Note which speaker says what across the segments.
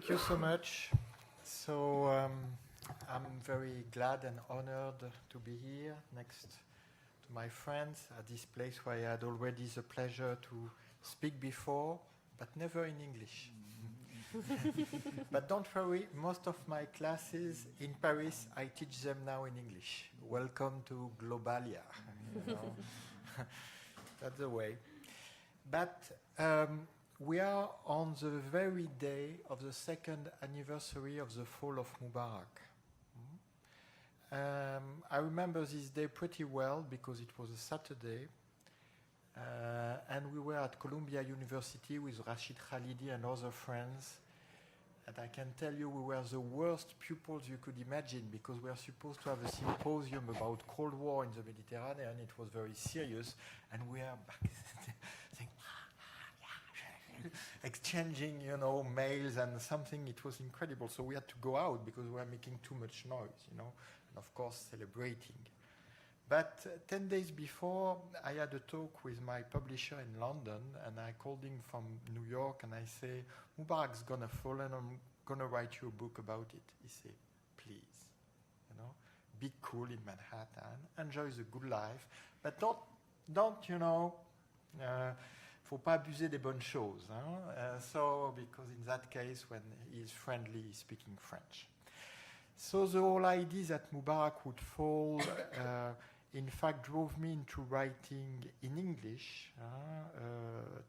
Speaker 1: Thank you so much. So I'm very glad and honored to be here next to my friends at this place where I had already the pleasure to speak before, but never in English. But don't worry, most of my classes in Paris, I teach them now in English. Welcome to Globalia. You know? That's the way. But we are on the very day of the second anniversary of the fall of Mubarak. I remember this day pretty well because it was a Saturday. And we were at Columbia University with Rashid Khalidi and other friends. And I can tell you we were the worst pupils you could imagine because we were supposed to have a symposium about Cold War in the Mediterranean. It was very serious. And we are back saying, exchanging, mails and something. It was incredible. So we had to go out because we were making too much noise, and of course celebrating. But 10 days before, I had a talk with my publisher in London, and I called him from New York, and I say, Mubarak's gonna fall, and I'm gonna write you a book about it. He said, please, be cool in Manhattan, enjoy the good life, but don't, faut pas abuser des bonnes choses. So, because in that case, when he's friendly, he's speaking French. So the whole idea that Mubarak would fall in fact drove me into writing in English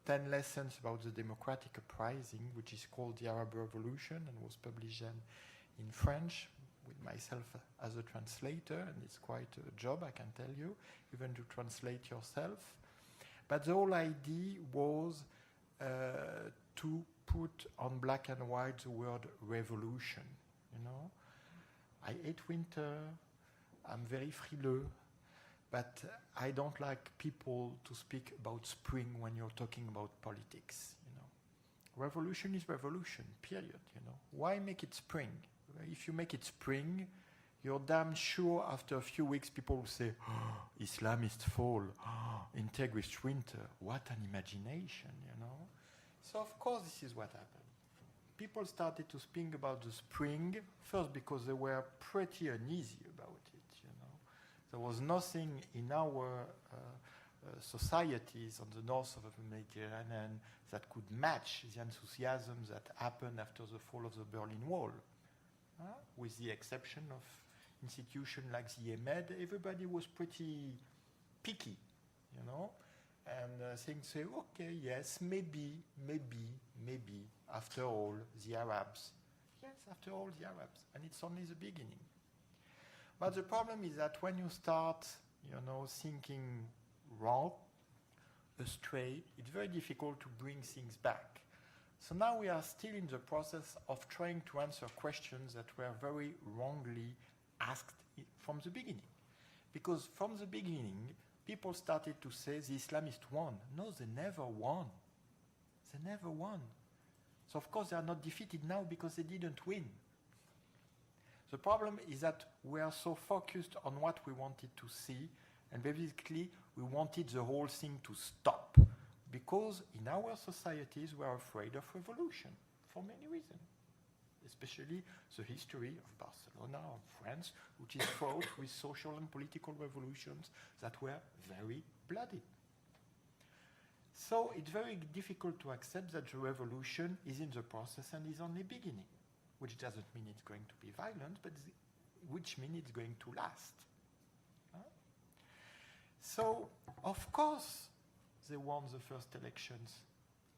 Speaker 1: 10 lessons about the democratic uprising, which is called the Arab Revolution and was published in French with myself as a translator, and it's quite a job, I can tell you, even to translate yourself. But the whole idea was to put on black and white the word revolution, I hate winter, I'm very frileux, but I don't like people to speak about spring when you're talking about politics, Revolution is revolution, period, Why make it spring? If you make it spring, you're damn sure after a few weeks people will say, Islamist fall, integrist winter, what an imagination, So of course this is what happened. People started to speak about the spring, first because they were pretty uneasy about it, There was nothing in our societies on the north of the Mediterranean that could match the enthusiasm that happened after the fall of the Berlin Wall. With the exception of institutions like the EMED, everybody was pretty picky, and things say, okay, yes, maybe, after all, the Arabs. Yes, after all, the Arabs. And it's only the beginning. But the problem is that when you start, thinking wrong, astray, it's very difficult to bring things back. So now we are still in the process of trying to answer questions that were very wrongly asked from the beginning. Because from the beginning, people started to say the Islamists won. No, they never won. They never won. So of course they are not defeated now because they didn't win. The problem is that we are so focused on what we wanted to see, and basically we wanted the whole thing to stop. Because in our societies we are afraid of revolution for many reasons. Especially the history of Barcelona, of France, which is fraught with social and political revolutions that were very bloody. So it's very difficult to accept that the revolution is in the process and is only beginning, which doesn't mean it's going to be violent, but which means it's going to last. So, of course, they won the first elections.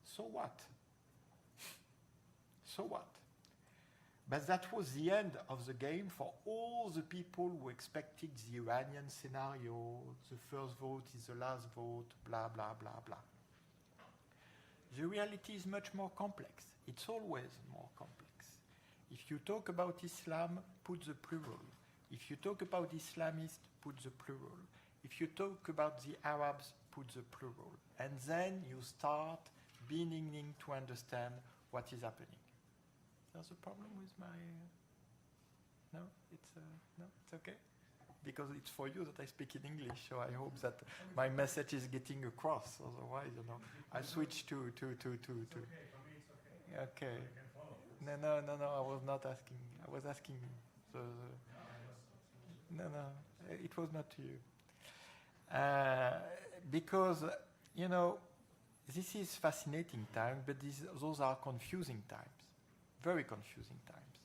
Speaker 1: So what? So what? But that was the end of the game for all the people who expected the Iranian scenario, the first vote is the last vote, blah, blah, blah, blah. The reality is much more complex. It's always more complex. If you talk about Islam, put the plural. If you talk about Islamists, put the plural. If you talk about the Arabs, put the plural. And then you start beginning to understand what is happening. There's a problem with my... No? It's okay? Because it's for you that I speak in English, so I hope that my message is getting across. Otherwise, I switch to...
Speaker 2: It's okay. For me, it's okay.
Speaker 1: Okay.
Speaker 2: I can follow.
Speaker 1: No, I was not asking. I was asking no, it was not to you. Because, you know, this is fascinating time, but those are confusing times, very confusing times.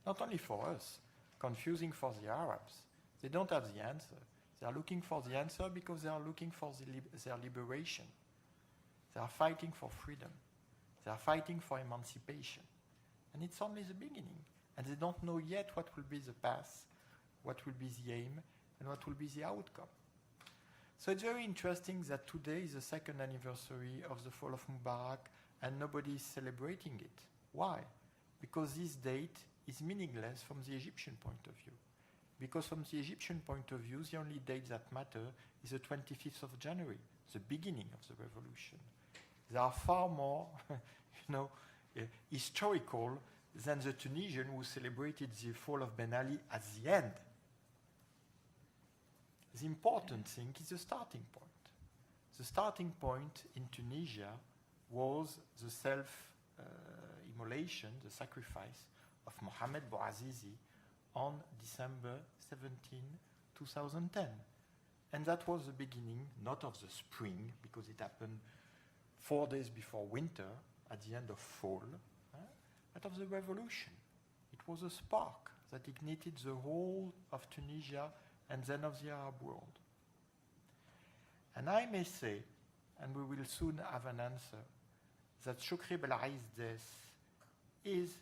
Speaker 1: Not only for us, confusing for the Arabs. They don't have the answer. They are looking for the answer because they are looking for their liberation. They are fighting for freedom. They are fighting for emancipation. And it's only the beginning. And they don't know yet what will be the path, what will be the aim, and what will be the outcome. So it's very interesting that today is the second anniversary of the fall of Mubarak and nobody is celebrating it. Why? Because this date is meaningless from the Egyptian point of view. Because from the Egyptian point of view, the only date that matters is the 25th of January, the beginning of the revolution. They are far more, historical than the Tunisian who celebrated the fall of Ben Ali at the end. The important thing is the starting point. The starting point in Tunisia was the self-immolation, the sacrifice of Mohamed Bouazizi on December 17, 2010. And that was the beginning, not of the spring, because it happened 4 days before winter, at the end of fall, but of the revolution. It was a spark that ignited the whole of Tunisia and then of the Arab world. And I may say, and we will soon have an answer, that Chokri Belai's death is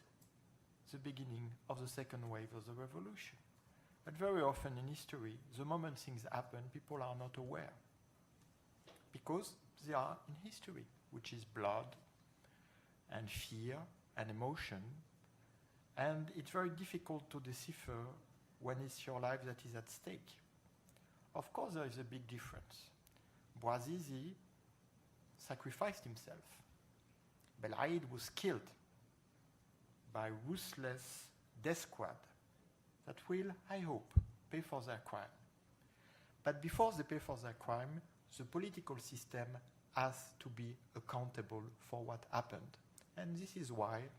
Speaker 1: the beginning of the second wave of the revolution. But very often in history, the moment things happen, people are not aware. Because they are in history, which is blood and fear and emotion. And it's very difficult to decipher when it's your life that is at stake. Of course, there is a big difference. Bouazizi sacrificed himself. Belaid was killed by ruthless death squad that will, I hope, pay for their crime. But before they pay for their crime, the political system has to be accountable for what happened. And this is why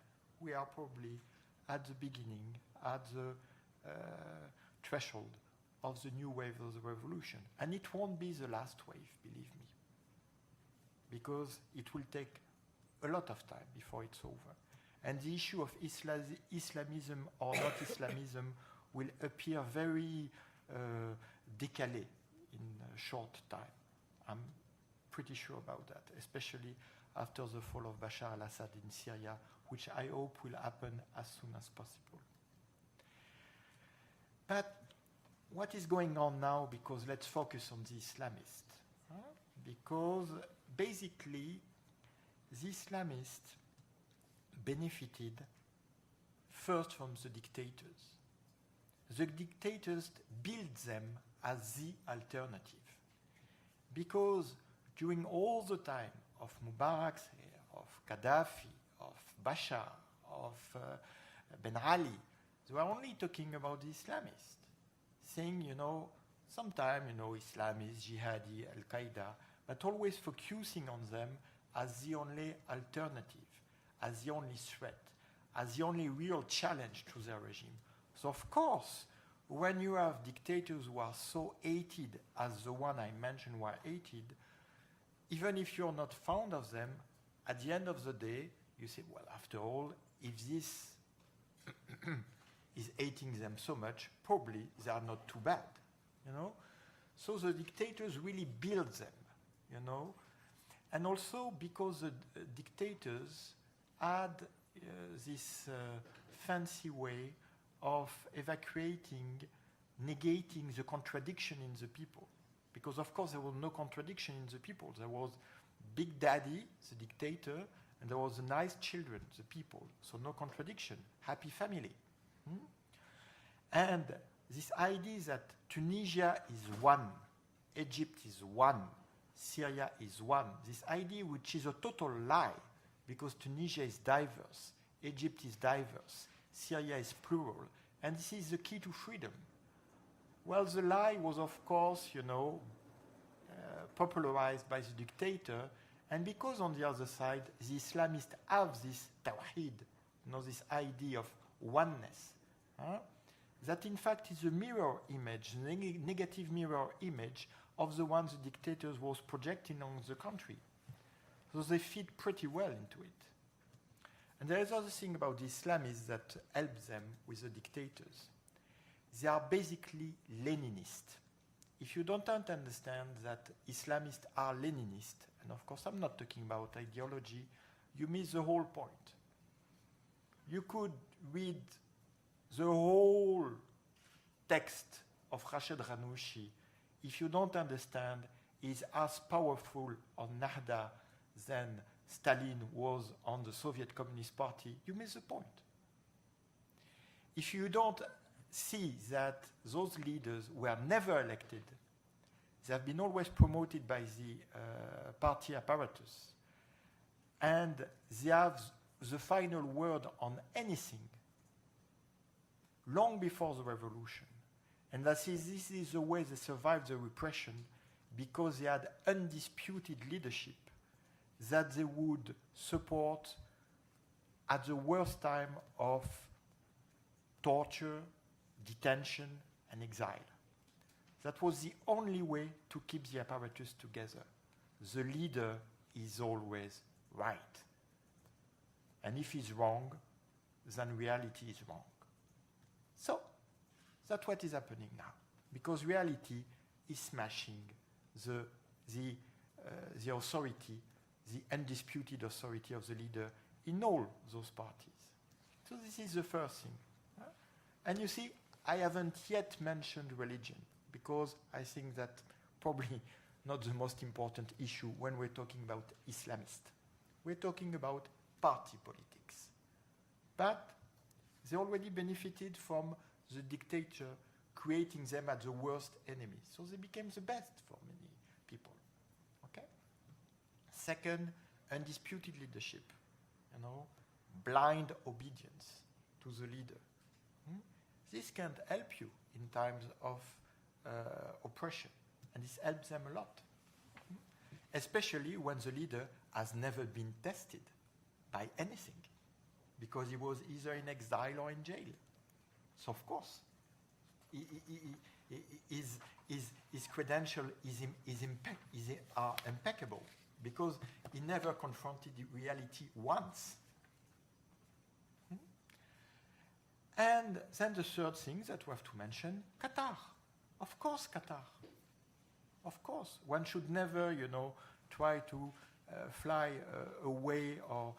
Speaker 1: we are probably at the beginning, at the threshold of the new wave of the revolution. And it won't be the last wave, believe me, because it will take a lot of time before it's over. And the issue of Islamism or not Islamism will appear very décalé in a short time. I'm pretty sure about that, especially after the fall of Bashar al-Assad in Syria, which I hope will happen as soon as possible. But what is going on now? Because let's focus on the Islamists. Because basically, the Islamists benefited first from the dictators. The dictators built them as the alternative. Because during all the time of Mubarak's era, of Gaddafi, of Bashar, of Ben Ali, they were only talking about the Islamists, saying, sometime, Islamists, Jihadi, Al-Qaeda, but always focusing on them as the only alternative, as the only threat, as the only real challenge to their regime. So, of course, when you have dictators who are so hated as the one I mentioned were hated, even if you're not fond of them, at the end of the day, you say, well, after all, if this is hating them so much, probably they are not too bad, So the dictators really build them, And also because the dictators had this fancy way of evacuating, negating the contradiction in the people. Because, of course, there was no contradiction in the people. There was Big Daddy, the dictator, and there was the nice children, the people. So no contradiction, happy family. And this idea that Tunisia is one, Egypt is one, Syria is one, this idea which is a total lie, because Tunisia is diverse, Egypt is diverse, Syria is plural, and this is the key to freedom. Well, the lie was, of course, popularized by the dictator, and because on the other side, the Islamists have this tawhid, this idea of oneness, that in fact is a mirror image, negative mirror image of the ones the dictators was projecting on the country. So they fit pretty well into it. And there is other thing about the Islamists that helps them with the dictators. They are basically Leninist. If you don't understand that Islamists are Leninist, and of course I'm not talking about ideology, you miss the whole point. You could read the whole text of Rashid Ghanouchi. If you don't understand, he's as powerful on Nahda than Stalin was on the Soviet Communist Party, you miss the point. If you don't see that those leaders were never elected, they have been always promoted by the party apparatus, and they have the final word on anything long before the revolution. And this is the way they survived the repression, because they had undisputed leadership that they would support at the worst time of torture, detention, and exile. That was the only way to keep the apparatus together. The leader is always right. And if he's wrong, then reality is wrong. So, that's what is happening now. Because reality is smashing the authority, the undisputed authority of the leader in all those parties. So this is the first thing. And you see, I haven't yet mentioned religion, because I think that probably not the most important issue when we're talking about Islamists. We're talking about party politics. But they already benefited from the dictator creating them as the worst enemy. So they became the best for many people. Okay? Second, undisputed leadership. Blind obedience to the leader. This can't help you in times of oppression. And this helps them a lot. Especially when the leader has never been tested by anything, because he was either in exile or in jail. So of course, his credentials are impeccable, because he never confronted the reality once. And then the third thing that we have to mention, Qatar. Of course, Qatar. Of course. One should never, try to fly away or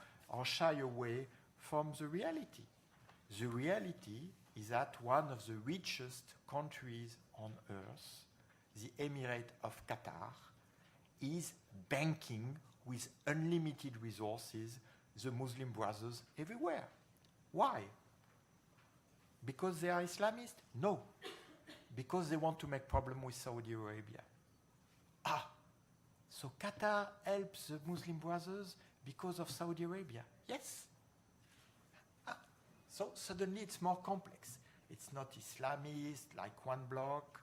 Speaker 1: shy away from the reality. The reality is that one of the richest countries on earth, the Emirate of Qatar, is banking with unlimited resources the Muslim brothers everywhere. Why? Because they are Islamist? No. Because they want to make problem with Saudi Arabia. So Qatar helps the Muslim brothers because of Saudi Arabia? Yes. So suddenly it's more complex. It's not Islamist, like one bloc.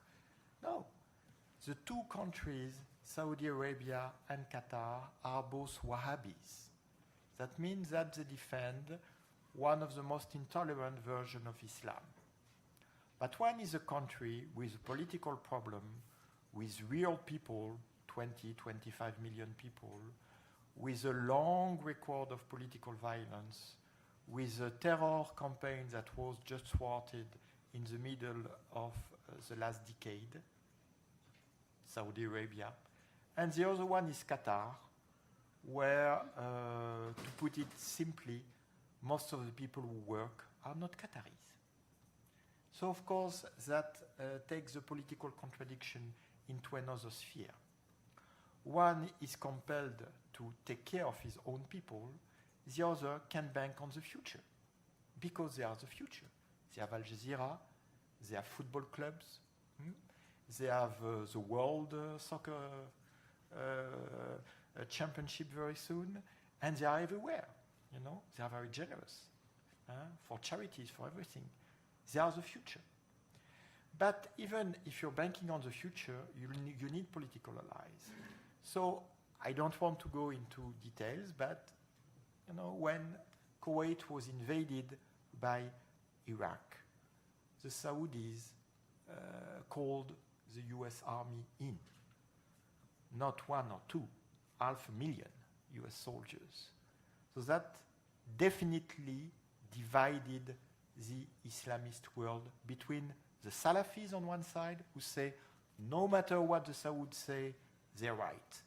Speaker 1: No. The two countries, Saudi Arabia and Qatar, are both Wahhabis. That means that they defend one of the most intolerant versions of Islam. But one is a country with a political problem, with real people, 20, 25 million people, with a long record of political violence, with a terror campaign that was just thwarted in the middle of the last decade, Saudi Arabia. And the other one is Qatar, where, to put it simply, most of the people who work are not Qataris. So, of course, that takes the political contradiction into another sphere. One is compelled to take care of his own people. The other can bank on the future, because they are the future. They have Al Jazeera, they have football clubs, they have the World Soccer Championship very soon, and they are everywhere. They are very generous for charities, for everything. They are the future. But even if you're banking on the future, you need political allies. So I don't want to go into details, but when Kuwait was invaded by Iraq. The Saudis called the US Army in. Not one or two, 500,000 US soldiers. So that definitely divided the Islamist world between the Salafis on one side, who say, no matter what the Saudis say, they're right,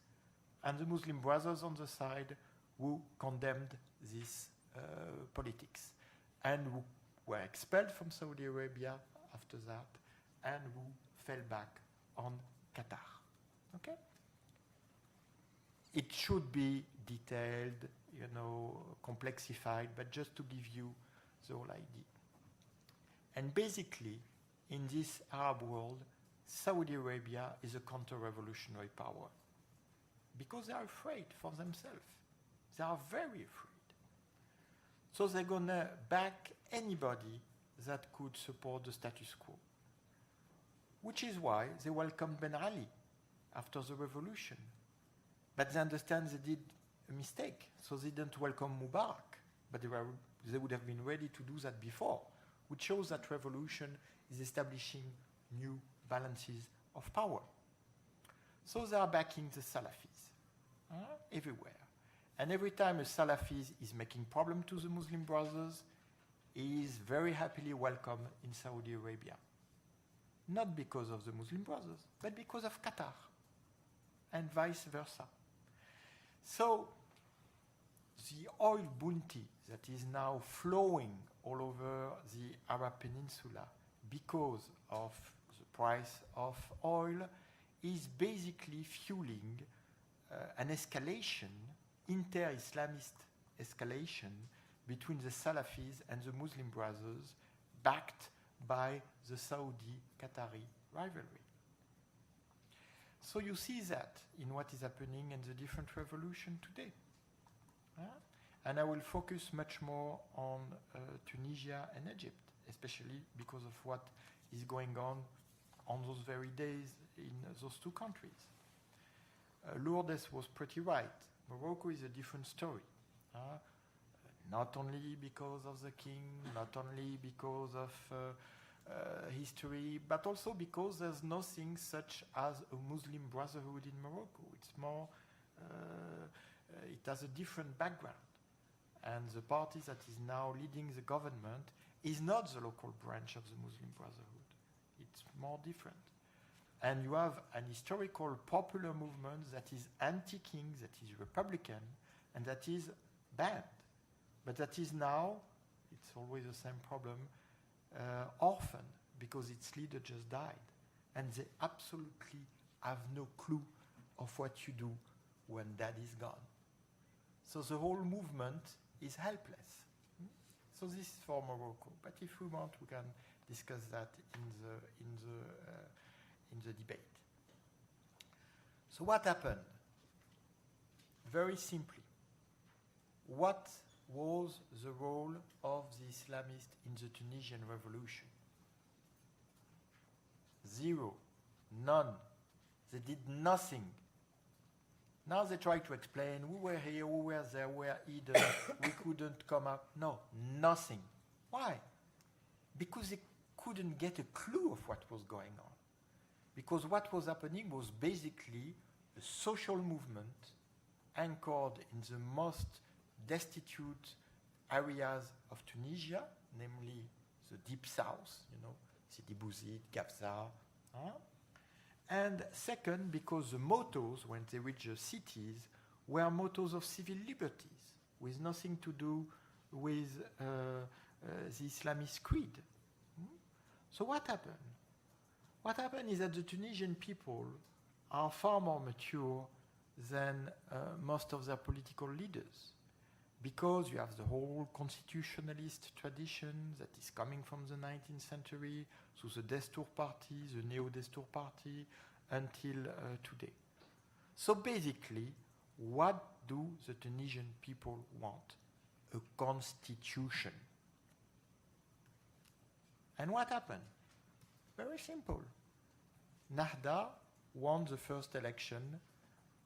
Speaker 1: and the Muslim Brothers on the side who condemned this politics and who were expelled from Saudi Arabia after that and who fell back on Qatar. Okay? It should be detailed, complexified, but just to give you the whole idea. And basically, in this Arab world, Saudi Arabia is a counter-revolutionary power because they are afraid for themselves. They are very afraid. So they're going to back anybody that could support the status quo, which is why they welcomed Ben Ali after the revolution. But they understand they did a mistake, so they didn't welcome Mubarak, but they would have been ready to do that before, which shows that revolution is establishing new balances of power. So they are backing the Salafis everywhere. And every time a Salafi is making problem to the Muslim Brothers, he is very happily welcome in Saudi Arabia. Not because of the Muslim Brothers, but because of Qatar, and vice versa. So the oil bounty that is now flowing all over the Arab Peninsula because of the price of oil is basically fueling an escalation, inter-Islamist escalation between the Salafis and the Muslim Brothers, backed by the Saudi-Qatari rivalry. So you see that in what is happening in the different revolutions today. And I will focus much more on Tunisia and Egypt, especially because of what is going on those very days in those two countries. Lourdes was pretty right. Morocco is a different story. Not only because of the king, not only because of history, but also because there's nothing such as a Muslim Brotherhood in Morocco. It's more, it has a different background. And the party that is now leading the government is not the local branch of the Muslim Brotherhood. It's more different. And you have an historical popular movement that is anti-king, that is Republican, and that is banned. But that is now, it's always the same problem, orphan, because its leader just died. And they absolutely have no clue of what you do when dad is gone. So the whole movement is helpless. So this is for Morocco. But if we want, we can discuss that in the debate. So what happened? Very simply, what was the role of the Islamists in the Tunisian revolution? Zero. None. They did nothing. Now they try to explain, we were here, we were there, we were hidden, we couldn't come up. No, nothing. Why? Because they couldn't get a clue of what was going on. Because what was happening was basically a social movement anchored in the most destitute areas of Tunisia, namely the deep south, Sidi Bouzid, Gafsa. And second, because the mottos, when they reached the cities, were mottos of civil liberties, with nothing to do with the Islamist creed. So what happened? What happened is that the Tunisian people are far more mature than most of their political leaders, because you have the whole constitutionalist tradition that is coming from the 19th century, through the Destour party, the Neo-Destour party, until today. So basically, what do the Tunisian people want? A constitution. And what happened? Very simple. Nahda won the first election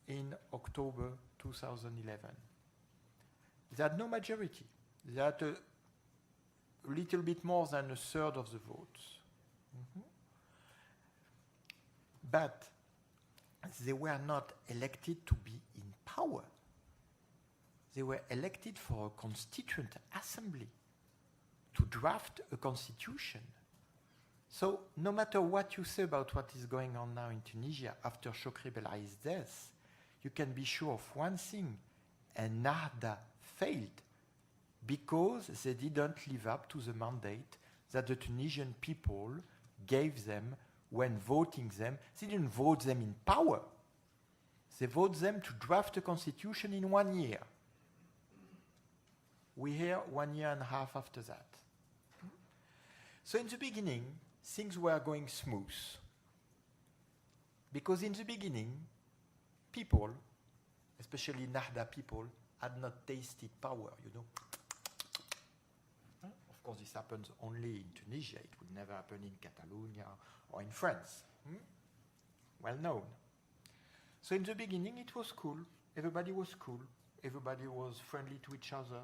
Speaker 1: in October 2011. They had no majority. They had a little bit more than a third of the votes. But they were not elected to be in power. They were elected for a constituent assembly to draft a constitution. So no matter what you say about what is going on now in Tunisia after Chokri Belaï's death, you can be sure of one thing, Ennahda failed because they didn't live up to the mandate that the Tunisian people gave them when voting them. They didn't vote them in power. They voted them to draft a constitution in 1 year. We're here 1.5 years after that. So in the beginning, things were going smooth. Because in the beginning, people, especially Nahda people, had not tasted power, you know. Of course, this happens only in Tunisia. It would never happen in Catalonia or in France. Well known. So in the beginning, it was cool. Everybody was cool. Everybody was friendly to each other.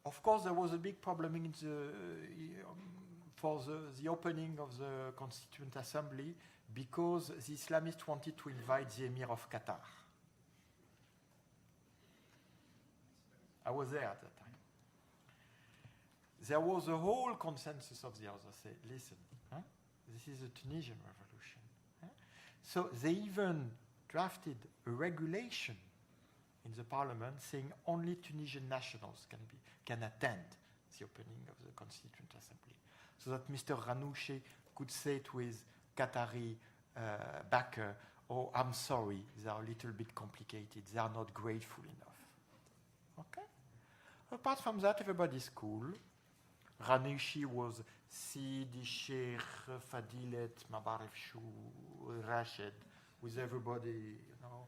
Speaker 1: Of course, there was a big problem in for the opening of the Constituent Assembly because the Islamists wanted to invite the Emir of Qatar. I was there at that time. There was a whole consensus of the others. Say, listen, this is a Tunisian revolution. So they even drafted a regulation in the parliament saying only Tunisian nationals can attend the opening of the Constituent Assembly. So that Mr. Ranouchi could say it with Qatari backer, oh, I'm sorry, they are a little bit complicated, they are not grateful enough. Okay? Apart from that, everybody's cool. Ranouchi was Sidi, Sheikh, Fadilet, Mabarif Shou, Rashid, with everybody, you know,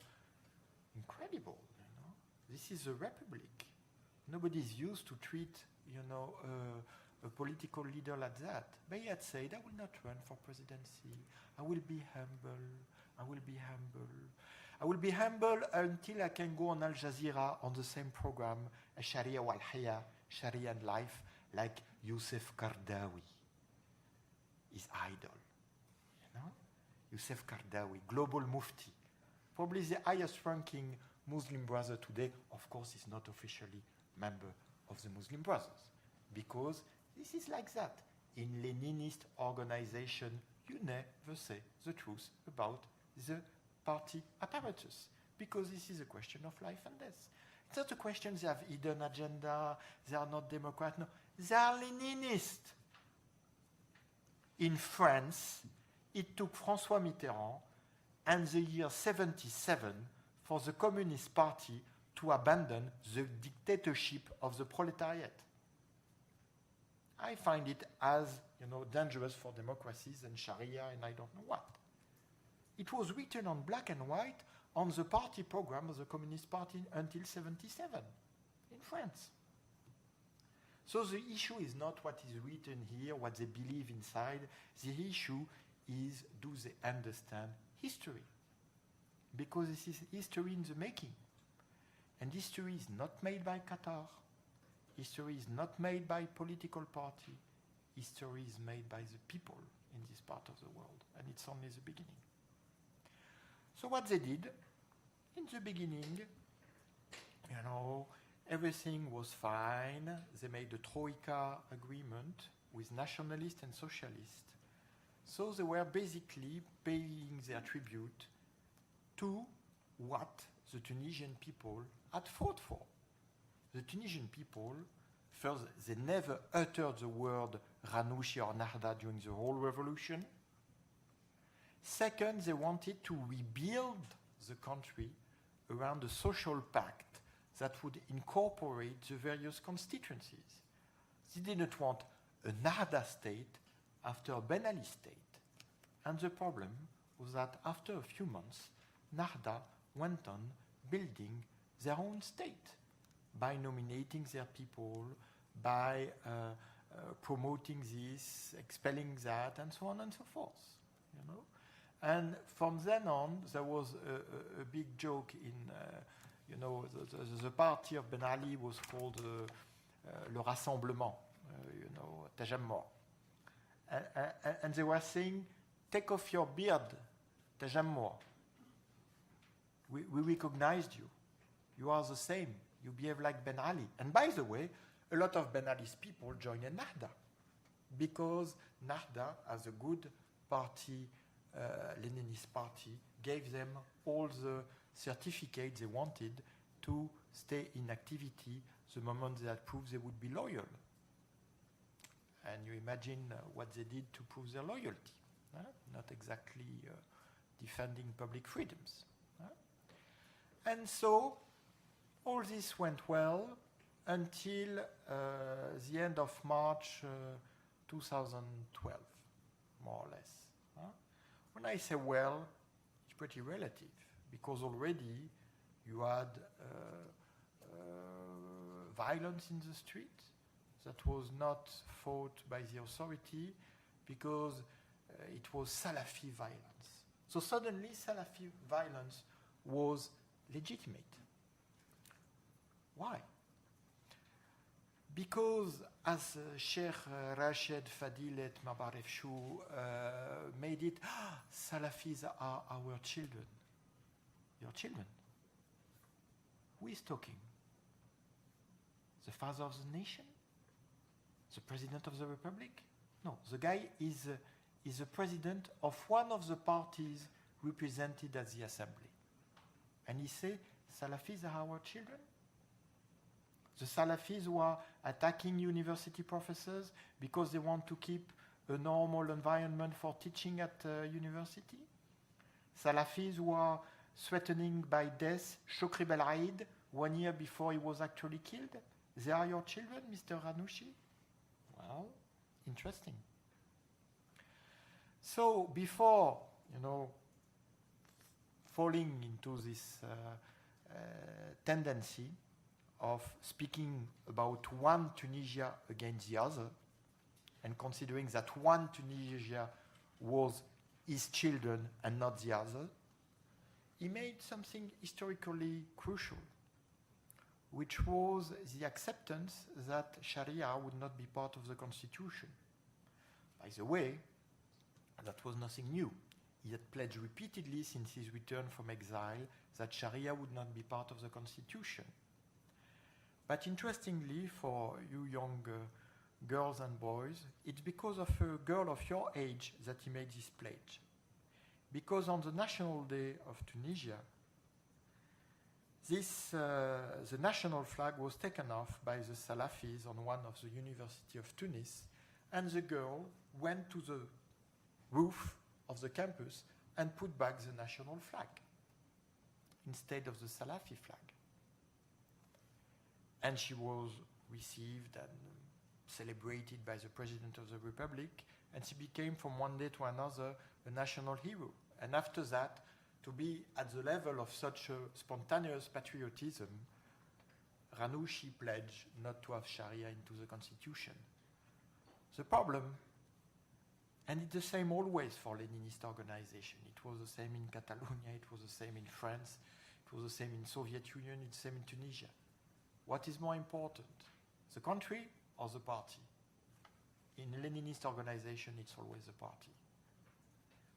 Speaker 1: incredible, you know. This is a republic. Nobody is used to treat, you know, a political leader like that. But he had said, I will not run for presidency. I will be humble. I will be humble. I will be humble until I can go on Al Jazeera on the same program, Sharia wal Haya, Sharia and Life, like Youssef Qaradawi, his idol. You know? Youssef Qaradawi, global mufti. Probably the highest ranking Muslim brother today, of course, is not officially member of the Muslim Brothers, because this is like that. In Leninist organization, you never say the truth about the party apparatus, because this is a question of life and death. It's not a question they have hidden agenda, they are not Democrat, no. They are Leninist. In France, it took François Mitterrand and the year 77 for the Communist Party to abandon the dictatorship of the proletariat. I find it as, you know, dangerous for democracies and Sharia and I don't know what. It was written on black and white on the party program of the Communist Party until 77 in France. So the issue is not what is written here, what they believe inside. The issue is, do they understand history? Because this is history in the making. And history is not made by Qatar. History is not made by political party. History is made by the people in this part of the world. And it's only the beginning. So what they did, in the beginning, you know, everything was fine. They made the Troika agreement with nationalists and socialists. So they were basically paying their tribute to what the Tunisian people had fought for. The Tunisian people, first, they never uttered the word Ranouchi or Nahda during the whole revolution. Second, they wanted to rebuild the country around a social pact that would incorporate the various constituencies. They didn't want a Nahda state after a Ben Ali state. And the problem was that after a few months, Nahda went on building their own state by nominating their people, by promoting this, expelling that, and so on and so forth. You know? And from then on, there was a big joke in you know, the party of Ben Ali was called Le Rassemblement, you know, Tajammour. And they were saying, take off your beard, Tajammour. We recognized you. You are the same. You behave like Ben Ali. And by the way, a lot of Ben Ali's people joined Nahda because Nahda, as a good party, Leninist party, gave them all the certificates they wanted to stay in activity the moment they had proved they would be loyal. And you imagine what they did to prove their loyalty. Not exactly defending public freedoms. And so all this went well until the end of March 2012, more or less. When I say well, it's pretty relative, because already you had violence in the street that was not fought by the authority because it was Salafi violence. So suddenly Salafi violence was legitimate. Why? Because as Sheikh Rashid Fadilet Mabaref Shou made it, Salafis are our children. Your children. Who is talking? The father of the nation? The president of the republic? No, the guy is the president of one of the parties represented at the assembly. And he said, Salafis are our children? The Salafis who are attacking university professors because they want to keep a normal environment for teaching at university? Salafis who are threatening by death Shokri Belraid 1 year before he was actually killed? They are your children, Mr. Ranouchi? Well, interesting. So before, falling into this tendency of speaking about one Tunisia against the other, and considering that one Tunisia was his children and not the other, he made something historically crucial, which was the acceptance that Sharia would not be part of the constitution. By the way, that was nothing new. He had pledged repeatedly since his return from exile that Sharia would not be part of the constitution. But interestingly, for you young girls and boys, it's because of a girl of your age that he made this pledge. Because on the National Day of Tunisia, the national flag was taken off by the Salafis on one of the University of Tunis, and the girl went to the roof of the campus and put back the national flag instead of the Salafi flag. And she was received and celebrated by the President of the Republic, and she became from one day to another a national hero. And after that, to be at the level of such a spontaneous patriotism, Ranouchi pledged not to have Sharia into the constitution. The problem, and it's the same always for Leninist organization. It was the same in Catalonia, it was the same in France, it was the same in Soviet Union, it's the same in Tunisia. What is more important, the country or the party? In a Leninist organization, it's always the party.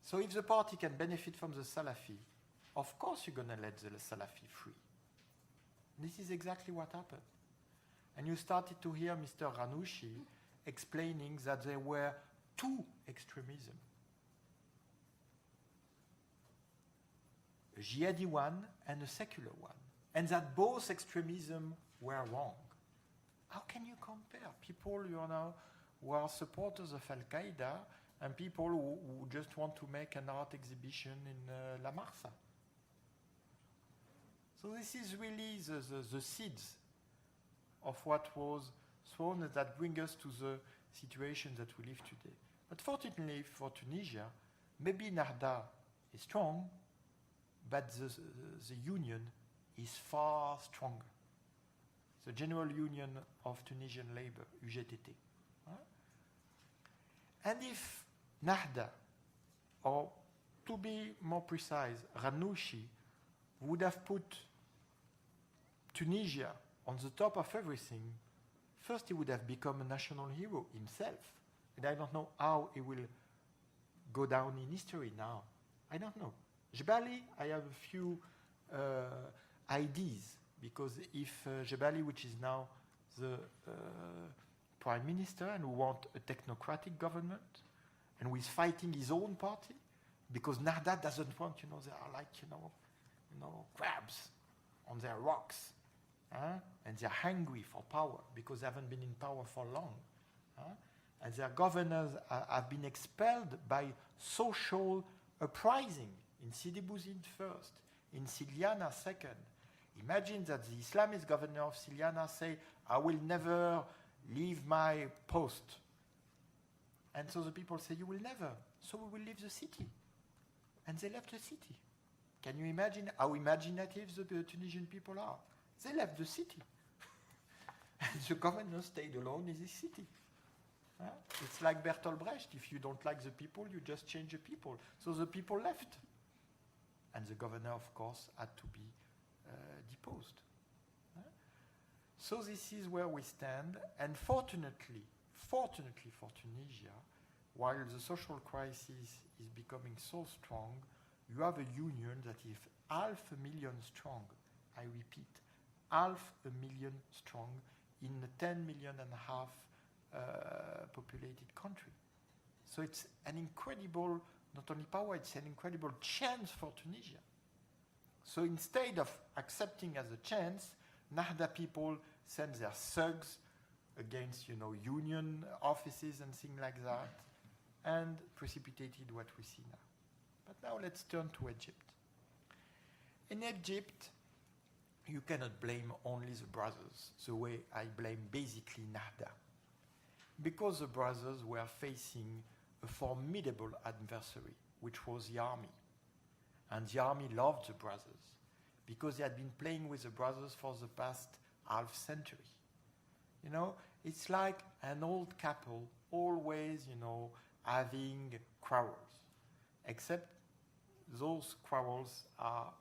Speaker 1: So if the party can benefit from the Salafi, of course you're going to let the Salafi free. This is exactly what happened. And you started to hear Mr. Ranouchi explaining that there were two extremisms. A jihadi one and a secular one. And that both extremisms were wrong. How can you compare people, who are supporters of Al-Qaeda and people who just want to make an art exhibition in La Marsa? So this is really the seeds of what was thrown that bring us to the situation that we live today. But fortunately for Tunisia, maybe Nahda is strong, but the union is far stronger. The General Union of Tunisian Labour, UGTT. And if Nahda, or to be more precise, Ranouchi, would have put Tunisia, on the top of everything, first he would have become a national hero himself. And I don't know how he will go down in history now. I don't know. Jebali, I have a few ideas, because if Jebali, which is now the prime minister and who want a technocratic government, and who is fighting his own party, because Nahda doesn't want, they are like, crabs on their rocks. And they're hungry for power because they haven't been in power for long. And their governors have been expelled by social uprising, in Sidi Bouzid first, in Siliana second. Imagine that the Islamist governor of Siliana say, I will never leave my post. And so the people say, you will never. So we will leave the city. And they left the city. Can you imagine how imaginative the Tunisian people are? They left the city. And the governor stayed alone in this city. It's like Bertolt Brecht. If you don't like the people, you just change the people. So the people left. And the governor, of course, had to be deposed. So this is where we stand. And fortunately for Tunisia, while the social crisis is becoming so strong, you have a union that is 500,000 strong. I repeat, 500,000 strong in a 10.5 million populated country. So it's an incredible, not only power, it's an incredible chance for Tunisia. So instead of accepting as a chance, Nahda people send their thugs against, union offices and things like that, and precipitated what we see now. But now let's turn to Egypt. In Egypt, you cannot blame only the brothers, the way I blame basically Nahda. Because the brothers were facing a formidable adversary, which was the army. And the army loved the brothers, because they had been playing with the brothers for the past half century. It's like an old couple, always, having quarrels. Except those quarrels are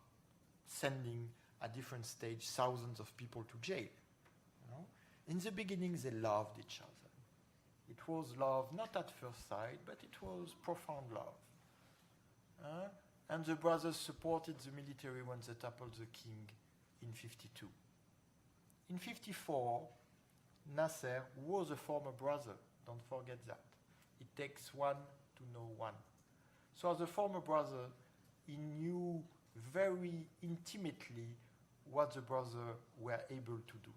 Speaker 1: sending at different stage thousands of people to jail. In the beginning, they loved each other. It was love, not at first sight, but it was profound love. And the brothers supported the military when they toppled the king in 52. In 54, Nasser was a former brother. Don't forget that. It takes one to know one. So as a former brother, he knew very intimately what the brothers were able to do.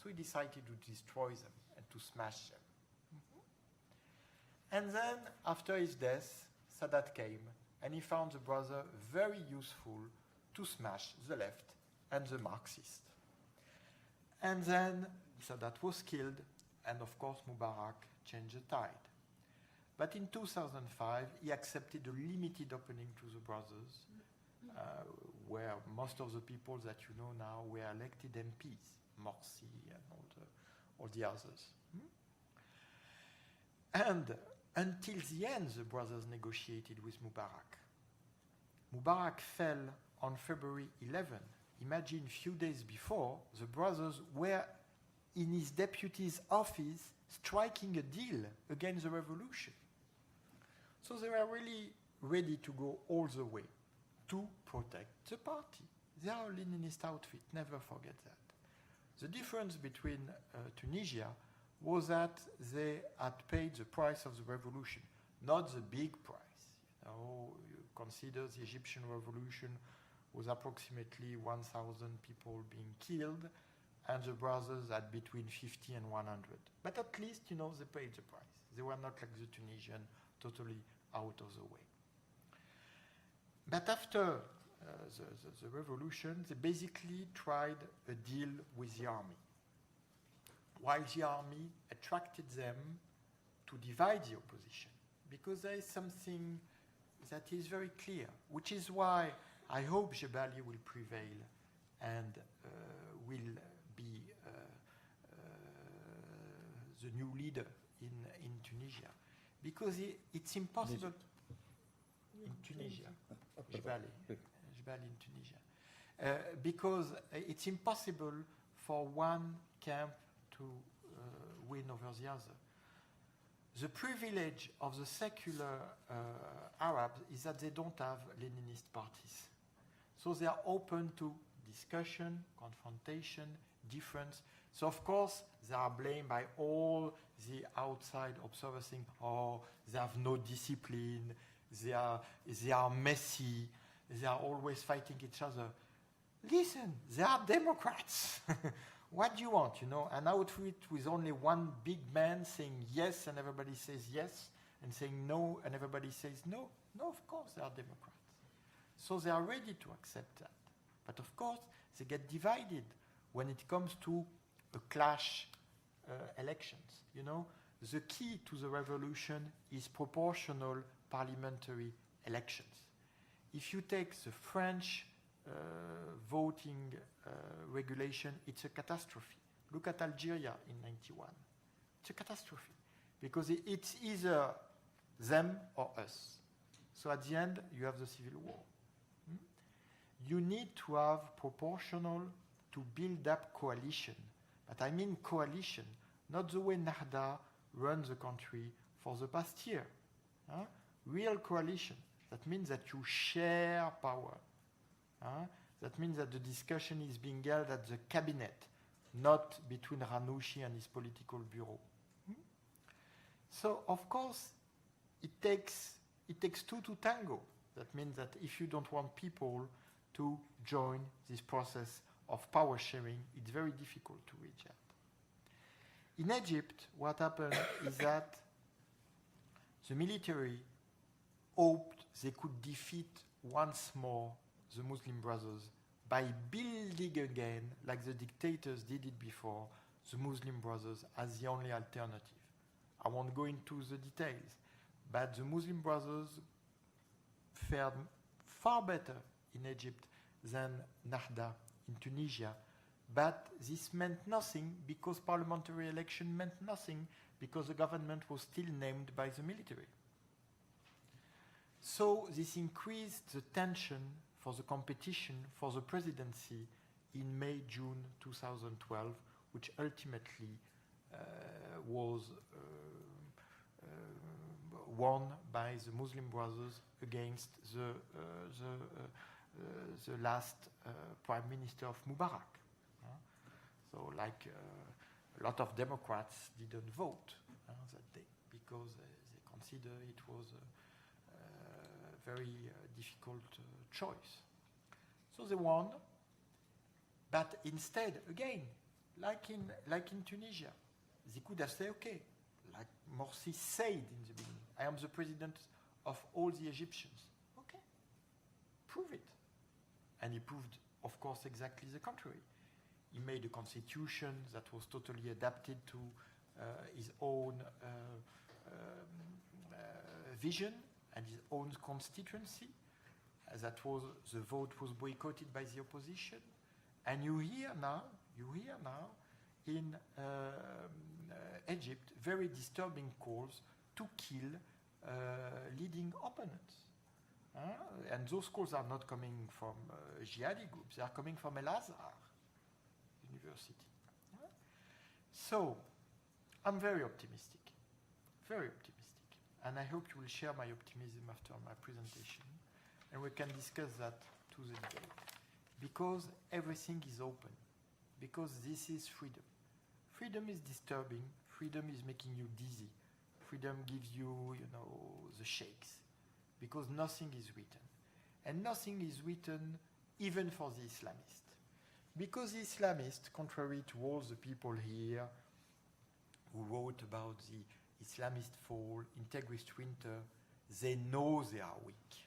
Speaker 1: So he decided to destroy them and to smash them. And then, after his death, Sadat came, and he found the brother very useful to smash the left and the Marxists. And then Sadat was killed, and of course Mubarak changed the tide. But in 2005, he accepted a limited opening to the brothers, where most of the people that you know now were elected MPs, Morsi and all the others. And until the end, the brothers negotiated with Mubarak. Mubarak fell on February 11. Imagine a few days before, the brothers were in his deputy's office striking a deal against the revolution. So they were really ready to go all the way to protect the party. They are a Leninist outfit, never forget that. The difference between Tunisia was that they had paid the price of the revolution, not the big price. You consider the Egyptian revolution was approximately 1,000 people being killed, and the brothers had between 50 and 100. But at least, they paid the price. They were not like the Tunisian, totally out of the way. But after the revolution, they basically tried a deal with the army. While the army attracted them to divide the opposition, because there is something that is very clear, which is why I hope Jebali will prevail and will be the new leader in Tunisia. Because it's impossible in Tunisia, Jebali in Tunisia. Because it's impossible for one camp to win over the other. The privilege of the secular Arabs is that they don't have Leninist parties. So they are open to discussion, confrontation, difference. So of course, they are blamed by all the outside observers saying, oh, they have no discipline, they are messy, they are always fighting each other. Listen, they are Democrats. What do you want, an outfit with only one big man saying yes and everybody says yes, and saying no and everybody says no? No, of course they are Democrats. So they are ready to accept that. But of course, they get divided when it comes to a clash elections. The key to the revolution is proportional parliamentary elections. If you take the French voting regulation, it's a catastrophe. Look at Algeria in 91. It's a catastrophe because it's either them or us. So at the end, you have the civil war. You need to have proportional to build up coalition. But I mean coalition, not the way Nahda runs the country for the past year. Real coalition. That means that you share power. That means that the discussion is being held at the cabinet, not between Ranouchi and his political bureau. So, of course, it takes two to tango. That means that if you don't want people to join this process of power sharing, it's very difficult to reach out. In Egypt, what happened is that the military hoped they could defeat once more the Muslim Brothers by building again, like the dictators did it before, the Muslim Brothers as the only alternative. I won't go into the details, but the Muslim Brothers fared far better in Egypt than Nahda in Tunisia, but this meant nothing because parliamentary election meant nothing because the government was still named by the military. So this increased the tension for the competition for the presidency in May, June 2012, which ultimately was won by the Muslim Brothers against the last Prime Minister of Mubarak. So like a lot of Democrats didn't vote that day because they consider it was a very difficult choice. So they won, but instead, again, like in Tunisia, they could have said, okay, like Morsi said in the beginning, I am the president of all the Egyptians. Okay, prove it. And he proved, of course, exactly the contrary. He made a constitution that was totally adapted to his own vision and his own constituency. The vote was boycotted by the opposition. And you hear now in Egypt very disturbing calls to kill leading opponents. And those calls are not coming from jihadi groups, they are coming from El Azhar University. So, I'm very optimistic. And I hope you will share my optimism after my presentation. And we can discuss that to the debate. Because everything is open. Because this is freedom. Freedom is disturbing. Freedom is making you dizzy. Freedom gives you, the shakes. Because nothing is written. And nothing is written even for the Islamists. Because the Islamists, contrary to all the people here who wrote about the Islamist fall, integrist winter, they know they are weak.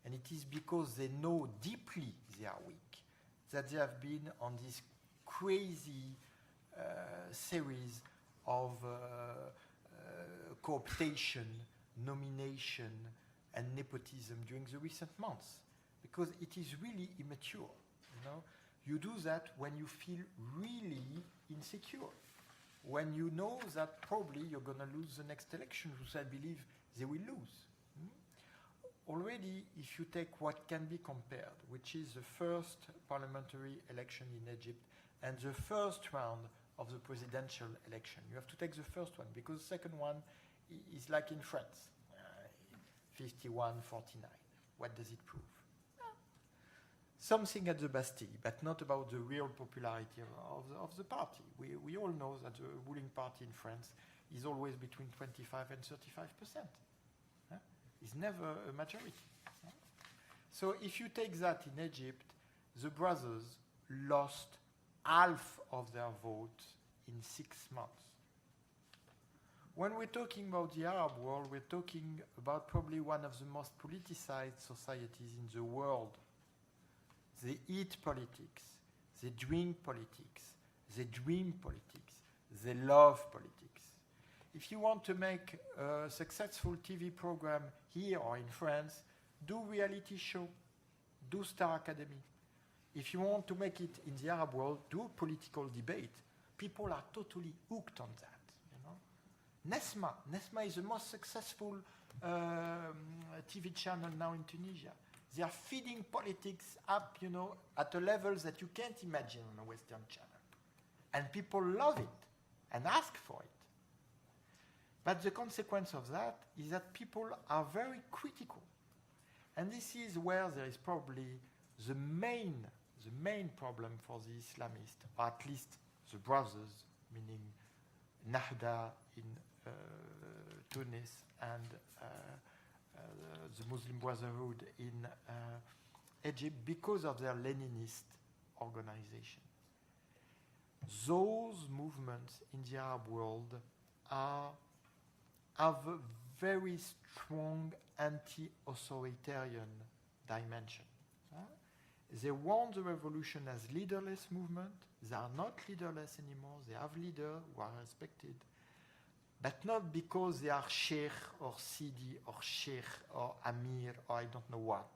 Speaker 1: And it is because they know deeply they are weak that they have been on this crazy series of cooptation, nomination, and nepotism during the recent months. Because it is really immature. You do that when you feel really insecure. When you know that probably you're going to lose the next election, which I believe they will lose. already, if you take what can be compared, which is the first parliamentary election in Egypt and the first round of the presidential election, you have to take the first one because the second one is like in France, 51-49. What does it prove? Something at the Bastille, but not about the real popularity of the party. We all know that the ruling party in France is always between 25 and 35%. It's never a majority. So if you take that in Egypt, the brothers lost half of their vote in 6 months. When we're talking about the Arab world, we're talking about probably one of the most politicized societies in the world. They eat politics, they drink politics, they dream politics, they love politics. If you want to make a successful TV program here or in France, do reality show, do Star Academy. If you want to make it in the Arab world, do political debate. People are totally hooked on that. Nesma is the most successful TV channel now in Tunisia. They are feeding politics up, at a level that you can't imagine on a Western channel. And people love it and ask for it. But the consequence of that is that people are very critical. And this is where there is probably the main problem for the Islamists, or at least the brothers, meaning Nahda in Tunis and the Muslim Brotherhood in Egypt, because of their Leninist organization. Those movements in the Arab world have a very strong anti-authoritarian dimension. They want the revolution as leaderless movement. They are not leaderless anymore. They have leaders who are respected, but not because they are sheikh or sidi or sheikh or amir or I don't know what,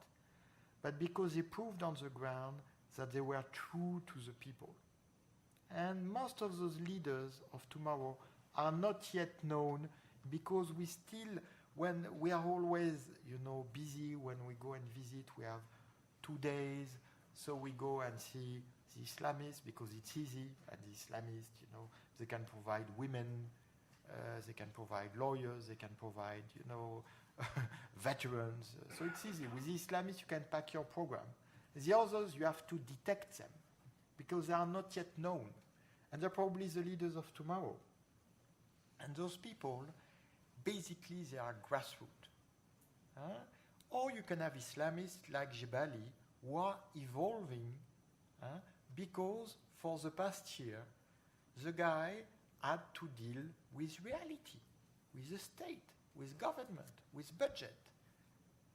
Speaker 1: but because they proved on the ground that they were true to the people. And most of those leaders of tomorrow are not yet known because we still, when we are always, busy when we go and visit, we have 2 days, so we go and see the Islamists because it's easy, and the Islamists, they can provide women, they can provide lawyers, they can provide, veterans, so it's easy. With the Islamists, you can pack your program. The others, you have to detect them because they are not yet known, and they're probably the leaders of tomorrow. And those people, basically, they are grassroots. Or you can have Islamists like Jebali who are evolving because for the past year, the guy had to deal with reality, with the state, with government, with budget.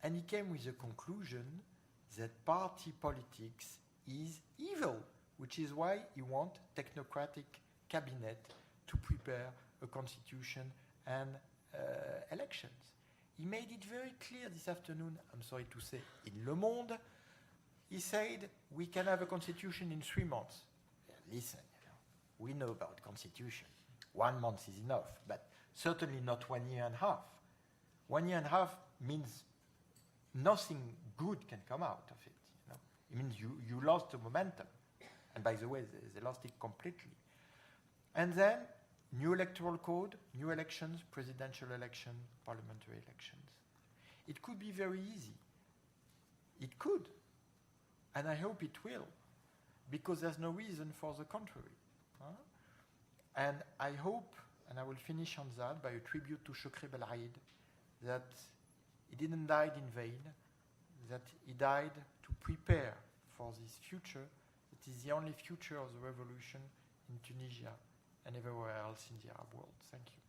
Speaker 1: And he came with the conclusion that party politics is evil, which is why he wants technocratic cabinet to prepare a constitution and elections. He made it very clear this afternoon, I'm sorry to say, in Le Monde. He said, we can have a constitution in 3 months. Listen, we know about constitution. 1 month is enough, but certainly not 1 year and a half. 1 year and a half means nothing good can come out of it. It means you lost the momentum. And by the way, they lost it completely. And then, new electoral code, new elections, presidential election, parliamentary elections. It could be very easy. It could. And I hope it will, because there's no reason for the contrary. And I hope, and I will finish on that by a tribute to Chokri Belaid, that he didn't die in vain, that he died to prepare for this future. It is the only future of the revolution in Tunisia and everywhere else in the Arab world. Thank you.